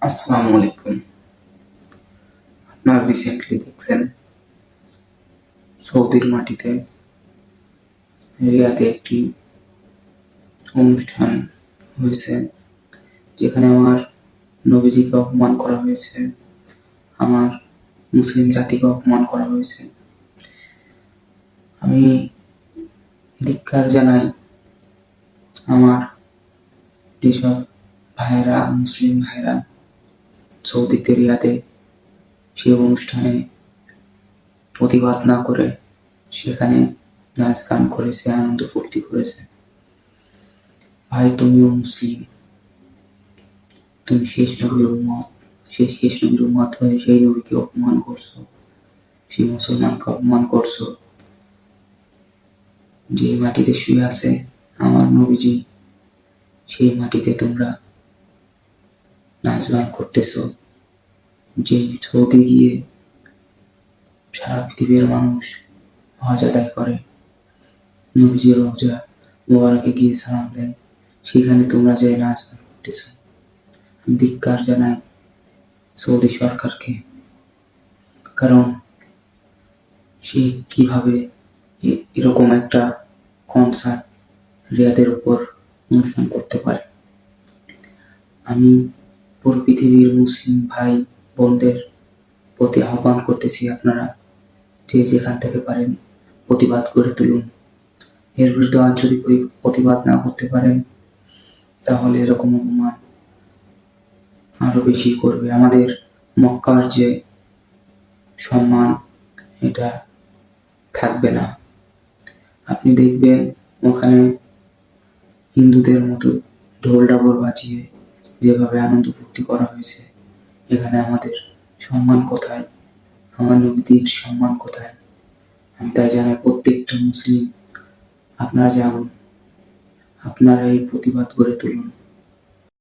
আসসালামু আলাইকুম। আপনারা রিসেন্টলি দেখছেন সৌদির মাটিতে রিয়াদে একটি অনুষ্ঠান হয়েছে, যেখানে আমার নবীজিকে অপমান করা হয়েছে, আমার মুসলিম জাতিকে অপমান করা হয়েছে। আমি ধিক্কার জানাই আমার যেসব ভাইয়েরা, মুসলিম ভাইয়েরা সৌদিতে রিয়াদে সেই অনুষ্ঠানে প্রতিবাদ না করে সেখানে নাচ গান করেছে, আনন্দ ফুর্তি করেছে। ভাই, তুমিও মুসলিম, তুমি শেষ নবীর উম্মত হয়ে সেই নবীকে অপমান করছো, সেই মুসলমানকে অপমান করছো। যে মাটিতে শুয়ে আছে আমার নবীজি, সেই মাটিতে তোমরা নাচ গান করতেছো। যে সৌদি গিয়ে সারা পৃথিবীর মানুষ হজ আদায় করে, নবীজির রওজা মোবারকে গিয়ে সালাম দেয়, সেখানে তোমরা যে নাচ গান করতেছো। আমি ধিক্কার জানাই সৌদি সরকারকে, কারণ সে কিভাবে এরকম একটা কনসার্ট রিয়াদের উপর অনুষ্ঠান করতে পারে। আমি পুরো পৃথিবীর মুসলিম ভাই বোনদের প্রতি আহ্বান করতেছি, আপনারা যে যেখান থেকে পারেন প্রতিবাদ করে তুলুন। এর বিরুদ্ধে আজ যদি প্রতিবাদ না করতে পারেন, তাহলে এরকম অপমান আরো বেশি করবে। আমাদের মক্কার যে সম্মান, এটা থাকবে না। আপনি দেখবেন ওখানে হিন্দুদের মতো ঢোল ডাবর বাজিয়ে যেভাবে আনন্দ ফুর্তি করা হয়েছে, এখানে আমাদের সম্মান কোথায়? আমার নবীর সম্মান কোথায়? আমি তাই জানাই প্রত্যেকটা মুসলিম, আপনারা জানুন, আপনারা এই প্রতিবাদ গড়ে তুলুন।